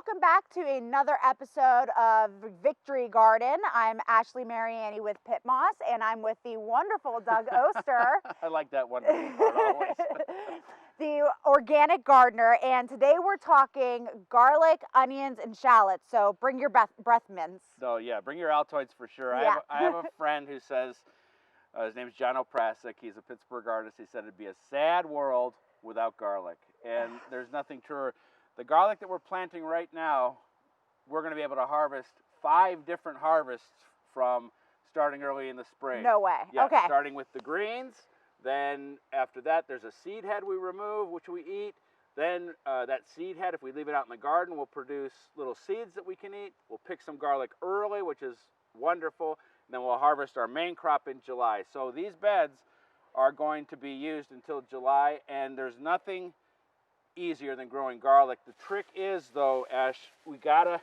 welcome back to another episode of Victory Garden. I'm Ashley Mariani with Pit Moss, and I'm with the wonderful Doug Oster. I like that wonderful part always. The organic gardener, and today we're talking garlic, onions, and shallots. So bring your breath mints. So yeah, bring your Altoids for sure. Yeah. I have a friend who says, his name is John O'Prasic, he's a Pittsburgh artist. He said it'd be a sad world without garlic, and there's nothing truer. The garlic that we're planting right now, we're going to be able to harvest 5 different harvests from starting early in the spring. No way. Yeah, okay. Starting with the greens, then after that there's a seed head we remove, which we eat. Then that seed head, if we leave it out in the garden, will produce little seeds that we can eat. We'll pick some garlic early, which is wonderful. And then we'll harvest our main crop in July. So these beds are going to be used until July, and there's nothing easier than growing garlic. The trick is, though, Ash, we gotta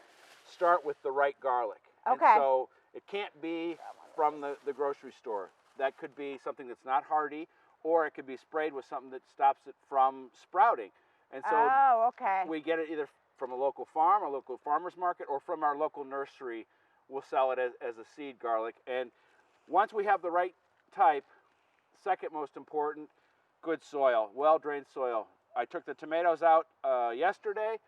start with the right garlic. Okay. And so it can't be from the grocery store. That could be something that's not hardy, or it could be sprayed with something that stops it from sprouting. And so we get it either from a local farm, a local farmer's market, or from our local nursery. We'll sell it as a seed garlic. And once we have the right type, second most important, good soil, well-drained soil. I took the tomatoes out yesterday,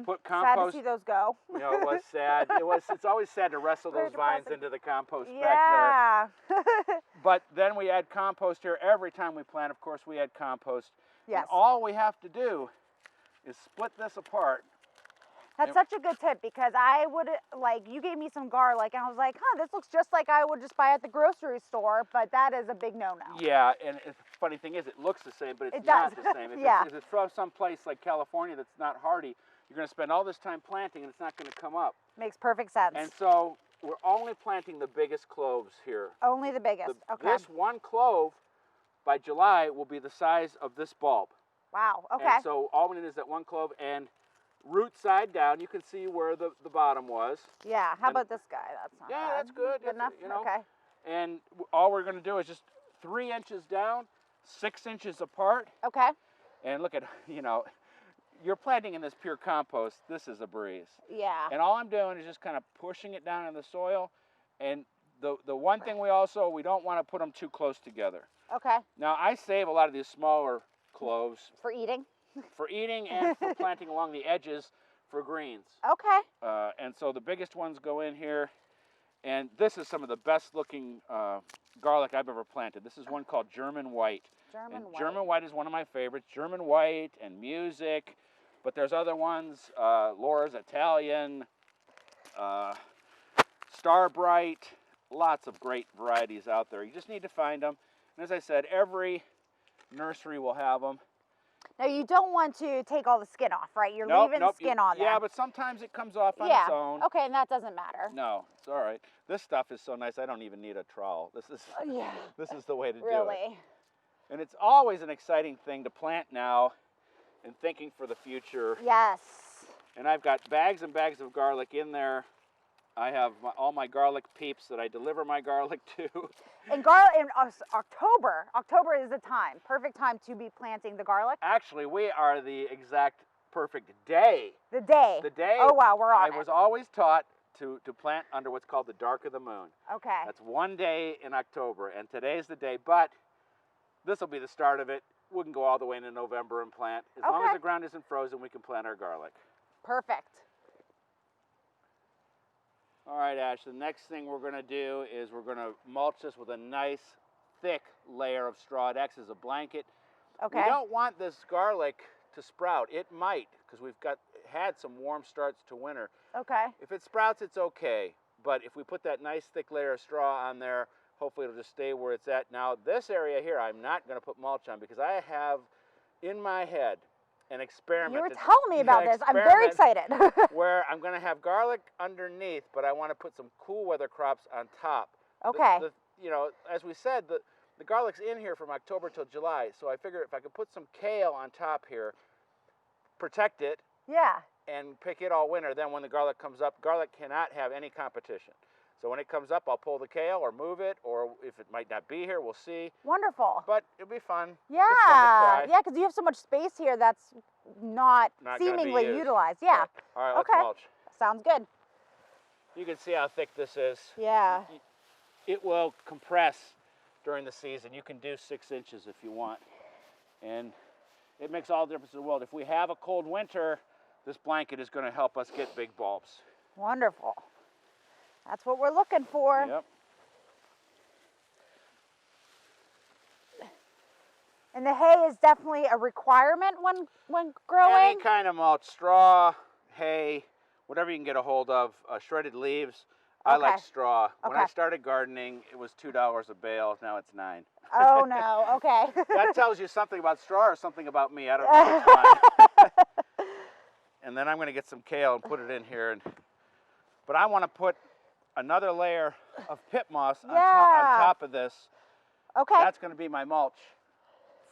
put compost. Sad to see those go. You know, it was sad. It's always sad to wrestle those vines into the compost back Yeah. there. But then we add compost here every time we plant. Of course, we add compost. Yes. And all we have to do is split this apart. That's such a good tip, because I would, you gave me some garlic and I was like, this looks just like I would just buy at the grocery store, but that is a big no-no. Yeah, and the funny thing is it looks the same, but it's not the same. If, if it's from some place like California that's not hardy, you're going to spend all this time planting and it's not going to come up. Makes perfect sense. And so we're only planting the biggest cloves here. Only the biggest, okay. This one clove, by July, will be the size of this bulb. Wow, okay. And so all we need is that one clove, and root side down, you can see where the bottom was. Yeah, how about this guy? That's not Yeah, bad. that's good. Good enough? You know, okay. And all we're going to do is just 3 inches down, 6 inches apart. Okay. And look at, you're planting in this pure compost. This is a breeze. Yeah. And all I'm doing is just kind of pushing it down in the soil. And the one thing we don't want to put them too close together. Okay. Now, I save a lot of these smaller cloves. For eating? For eating and for planting along the edges for greens. Okay. And so the biggest ones go in here. And this is some of the best looking garlic I've ever planted. This is one called German White. German White is one of my favorites. German White and Music. But there's other ones, Laura's Italian, Star Bright. Lots of great varieties out there. You just need to find them. And as I said, every nursery will have them. Now, you don't want to take all the skin off, right? You're leaving the skin on there. Yeah, but sometimes it comes off on its own. Okay, and that doesn't matter. No, it's all right. This stuff is so nice, I don't even need a trowel. This is the way to do it. Really? And it's always an exciting thing to plant now and thinking for the future. Yes. And I've got bags and bags of garlic in there. I have all my garlic peeps that I deliver my garlic to. And October is the time, perfect time to be planting the garlic. Actually, we are the exact perfect day. The day. The day. Oh wow, we're on it. I was always taught to plant under what's called the dark of the moon. Okay. That's one day in October, and today's the day, but this will be the start of it. We can go all the way into November and plant. As long as the ground isn't frozen, we can plant our garlic. Perfect. All right, Ash, the next thing we're going to do is we're going to mulch this with a nice, thick layer of straw. It acts as a blanket. Okay. We don't want this garlic to sprout. It might, because we've had some warm starts to winter. Okay. If it sprouts, it's okay. But if we put that nice, thick layer of straw on there, hopefully it'll just stay where it's at. Now, this area here, I'm not going to put mulch on, because I have in my head an experiment. You were telling me about this. I'm very excited. Where I'm going to have garlic underneath, but I want to put some cool weather crops on top. Okay. As we said, the garlic's in here from October till July, so I figure if I could put some kale on top here, protect it, and pick it all winter, then when the garlic comes up, garlic cannot have any competition. So when it comes up, I'll pull the kale or move it, or if it might not be here, we'll see. Wonderful. But it'll be fun. Yeah, Just fun to try. yeah, because you have so much space here that's not seemingly used. utilized. Yeah. Right. All right, let's Okay. mulch. Sounds good. You can see how thick this is. Yeah. It will compress during the season. You can do 6 inches if you want. And it makes all the difference in the world. If we have a cold winter, this blanket is going to help us get big bulbs. Wonderful. That's what we're looking for. Yep. And the hay is definitely a requirement when growing? Any kind of mulch, straw, hay, whatever you can get a hold of, shredded leaves. I like straw. When I started gardening, it was $2 a bale. Now it's $9. Oh, no. Okay. That tells you something about straw or something about me. I don't know which one. And then I'm going to get some kale and put it in here. But I want to put another layer of pit moss on top of this. Okay. That's going to be my mulch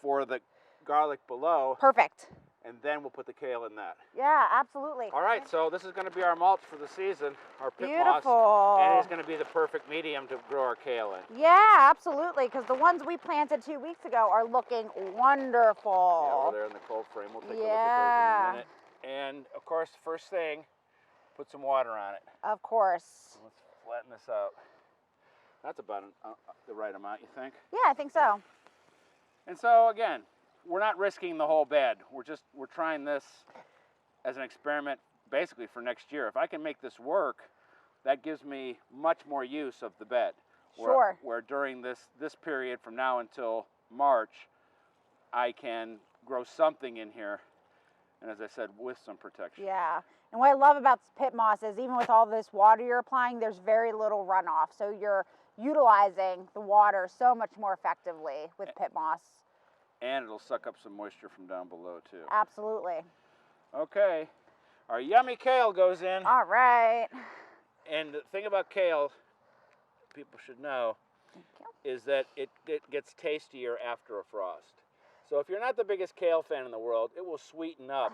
for the garlic below. Perfect. And then we'll put the kale in that. Yeah, absolutely. All right, so this is going to be our mulch for the season, our pit Beautiful. moss. And it's going to be the perfect medium to grow our kale in. Yeah, absolutely, because the ones we planted 2 weeks ago are looking wonderful. Yeah, over there in the cold frame. We'll take a look at those in a minute. And, of course, the first thing, put some water on it. Of course. Let's flatten this out. That's about the right amount, you think? Yeah, I think so. And so, again, we're not risking the whole bed. We're trying this as an experiment basically for next year. If I can make this work, that gives me much more use of the bed. Sure. Where during this period from now until March, I can grow something in here. And as I said, with some protection. Yeah. And what I love about pit moss is even with all this water you're applying, there's very little runoff. So you're utilizing the water so much more effectively with pit moss. And it'll suck up some moisture from down below, too. Absolutely. Okay. Our yummy kale goes in. All right. And the thing about kale, people should know, is that it gets tastier after a frost. So if you're not the biggest kale fan in the world, it will sweeten up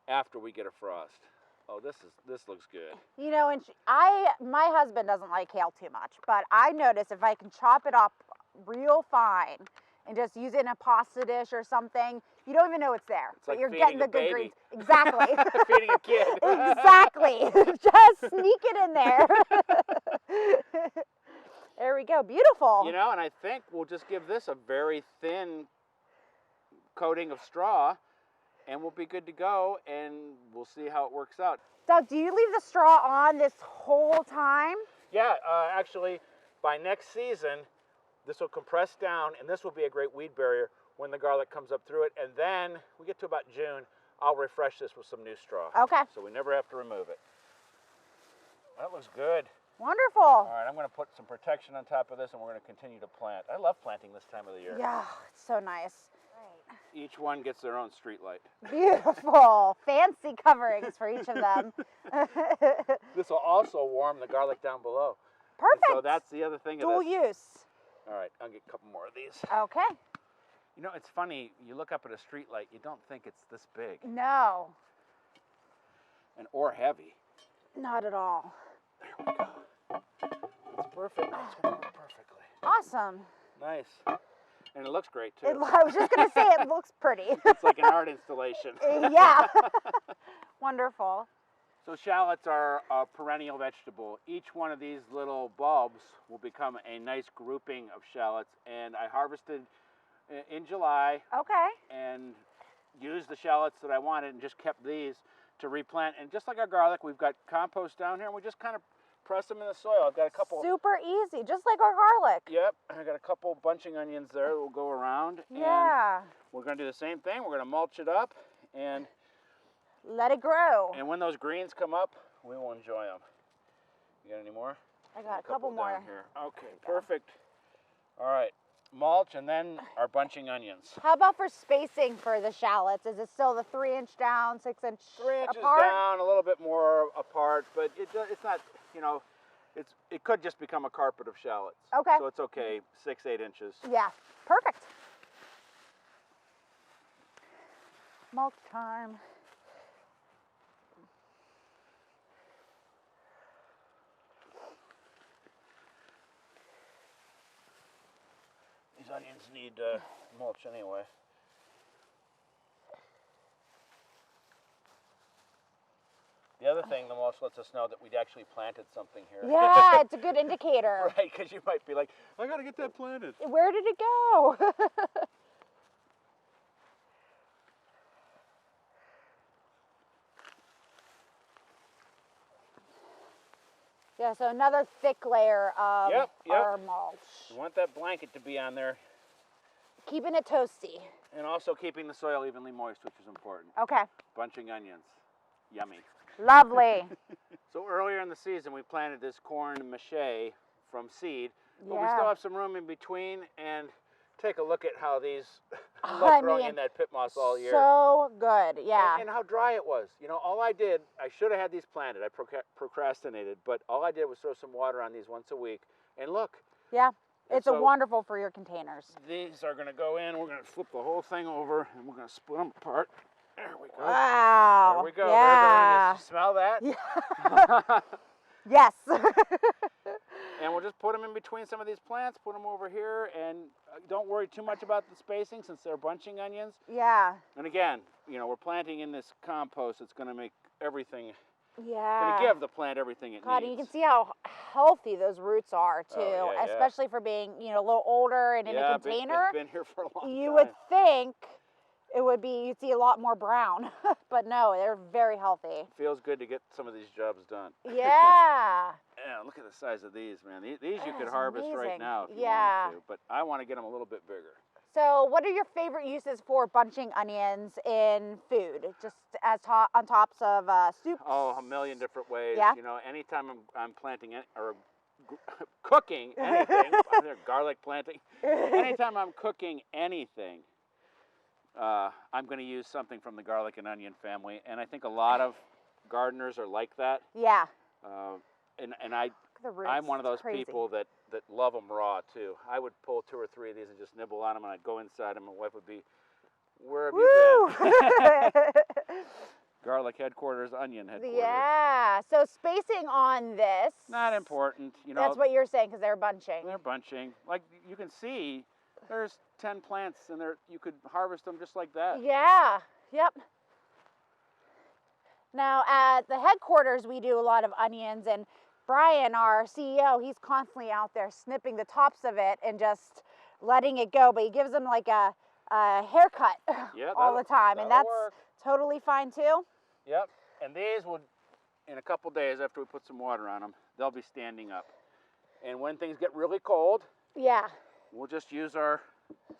after we get a frost. Oh, this looks good. You know, and my husband doesn't like kale too much, but I notice if I can chop it up real fine and just use it in a pasta dish or something, you don't even know it's there. It's but like you're getting the good baby. greens. Exactly. Feeding a kid. Exactly. Just sneak it in there. There we go. Beautiful. You know, and I think we'll just give this a very thin coating of straw, and we'll be good to go, and we'll see how it works out. Doug, do you leave the straw on this whole time? Yeah, actually, by next season, this will compress down, and this will be a great weed barrier when the garlic comes up through it. And then we get to about June, I'll refresh this with some new straw. Okay. So we never have to remove it. That looks good. Wonderful. All right, I'm going to put some protection on top of this, and we're going to continue to plant. I love planting this time of the year. Yeah, it's so nice. Each one gets their own street light. Beautiful. Fancy coverings for each of them. This will also warm the garlic down below. Perfect. And so that's the other thing. Dual use. All right, I'll get a couple more of these. Okay. You know, it's funny, you look up at a street light, you don't think it's this big. No. And or heavy. Not at all. There we go. It's perfect. It's going to work perfectly. Awesome. Nice. And it looks great, too. I was just going to say it looks pretty. It's like an art installation. Yeah. Wonderful. So shallots are a perennial vegetable. Each one of these little bulbs will become a nice grouping of shallots. And I harvested in July. Okay. And used the shallots that I wanted and just kept these to replant. And just like our garlic, we've got compost down here, and we just kind of press them in the soil. I've got a couple. Super easy, just like our garlic. Yep, I got a couple bunching onions there that will go around. Yeah. And we're going to do the same thing. We're going to mulch it up and let it grow. And when those greens come up, we will enjoy them. You got any more? I got a couple more down here. Okay, perfect. All right, mulch and then our bunching onions. How about for spacing for the shallots? Is it still the 3-inch down, 6-inch 3 inches apart? down, a little bit more apart, but it's not, you know, it could just become a carpet of shallots. Okay. So it's okay, 6-8 inches. Yeah, perfect. Mulch time. These onions need mulch anyway. The other thing, the mulch lets us know that we'd actually planted something here. Yeah, it's a good indicator. Right, because you might be like, I got to get that planted. Where did it go? Yeah, so another thick layer of our mulch. You want that blanket to be on there. Keeping it toasty. And also keeping the soil evenly moist, which is important. Okay. Bunching onions. Yummy. Lovely. So earlier in the season, we planted this corn mache from seed. But Yeah. we still have some room in between, and take a look at how these look growing in that pit moss all year. So good, yeah. And how dry it was. You know, all I did, I should have had these planted. I procrastinated, but all I did was throw some water on these once a week. And look. Yeah, it's so wonderful for your containers. These are going to go in. We're going to flip the whole thing over, and we're going to split them apart. There we go. Wow. There we go. Yeah. There's the onions. Smell that? Yeah. Yes. And we'll just put them in between some of these plants, put them over here, and don't worry too much about the spacing since they're bunching onions. Yeah. And again, you know, we're planting in this compost. It's going to make everything, yeah. going to give the plant everything it needs. You can see how healthy those roots are too, Oh, yeah, especially for being, you know, a little older and in a container. Been here for a long time. You would think it would be, you'd see a lot more brown, but no, they're very healthy. Feels good to get some of these jobs done. Yeah. Yeah, look at the size of these, man. These you could harvest right now if you yeah. wanted to, but I want to get them a little bit bigger. So what are your favorite uses for bunching onions in food? Just as on tops of soups? Oh, a million different ways. Yeah. You know, anytime I'm planting or cooking anything, garlic planting, anytime I'm cooking anything, I'm going to use something from the garlic and onion family, and I think a lot of gardeners are like that. Yeah. And I'm one of those people that love them raw too. I would pull 2 or 3 of these and just nibble on them, and I'd go inside, and my wife would be, "Where have you been?" Garlic headquarters, onion headquarters. Yeah. So spacing on this. Not important, you know. That's what you're saying because they're bunching. They're bunching. Like you can see, there's 10 plants, and you could harvest them just like that. Yeah. Yep. Now at the headquarters, we do a lot of onions, and Brian, our CEO, he's constantly out there snipping the tops of it and just letting it go, but he gives them like a haircut all the time, and that's totally fine too. Yep, and these will, in a couple days after we put some water on them, they'll be standing up. And when things get really cold, yeah, we'll just use our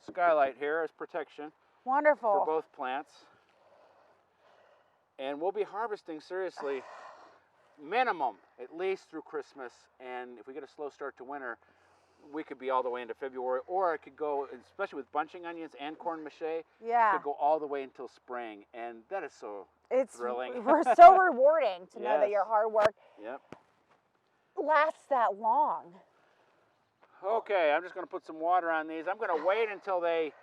skylight here as protection. Wonderful. For both plants. And we'll be harvesting, seriously, minimum, at least through Christmas. And if we get a slow start to winter, we could be all the way into February, or it could go, especially with bunching onions and corn mache, yeah, it could go all the way until spring. And that is so thrilling. It's so rewarding to know that your hard work lasts that long. Okay, I'm just going to put some water on these. I'm going to wait until they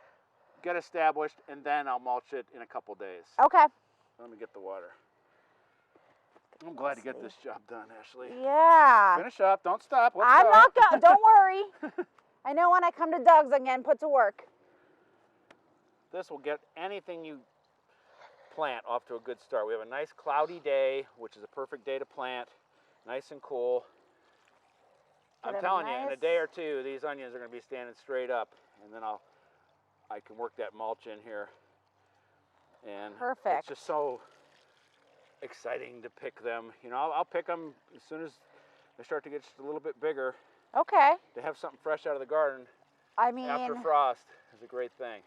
get established, and then I'll mulch it in a couple days. Okay. Let me get the water. I'm glad to get this job done, Ashley. Yeah. Finish up. Don't stop. I'm not going. Don't worry. I know when I come to Doug's, I'm getting put to work. This will get anything you plant off to a good start. We have a nice cloudy day, which is a perfect day to plant. Nice and cool. I'm telling you, in a day or two, these onions are going to be standing straight up, and then I can work that mulch in here. And perfect. It's just so exciting to pick them. You know, I'll pick them as soon as they start to get just a little bit bigger. Okay. To have something fresh out of the garden. I mean, after frost is a great thing.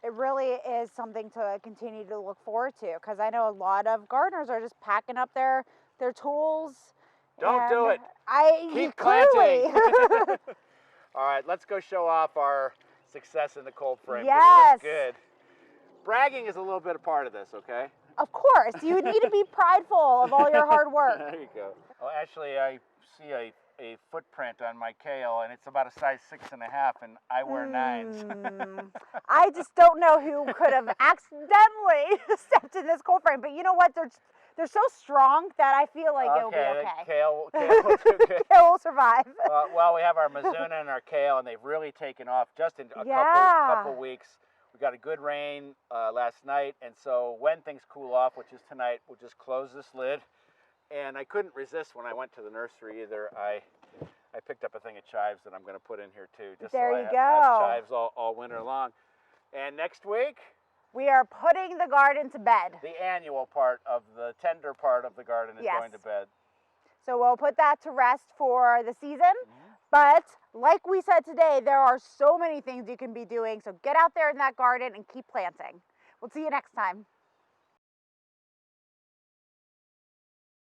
It really is something to continue to look forward to, because I know a lot of gardeners are just packing up their tools. Don't do it. Keep clearly. planting. All right, let's go show off our success in the cold frame. Yes. It looks good. Bragging is a little bit a part of this, okay? Of course. You need to be prideful of all your hard work. There you go. Well, actually, I see a footprint on my kale, and it's about a size 6.5, and I wear 9s. I just don't know who could have accidentally stepped in this cold frame, but you know what? They're so strong that I feel like it'll be okay. Kale will do good. Kale will survive. Well, we have our Mizuna and our kale, and they've really taken off just in a couple weeks. We got a good rain last night, and so when things cool off, which is tonight, we'll just close this lid, And I couldn't resist when I went to the nursery either. I picked up a thing of chives that I'm going to put in here too, just there so I you have go. chives all winter long. And next week, we are putting the garden to bed. The annual part of the tender part of the garden is going to bed. So we'll put that to rest for the season. But like we said today, there are so many things you can be doing. So get out there in that garden and keep planting. We'll see you next time.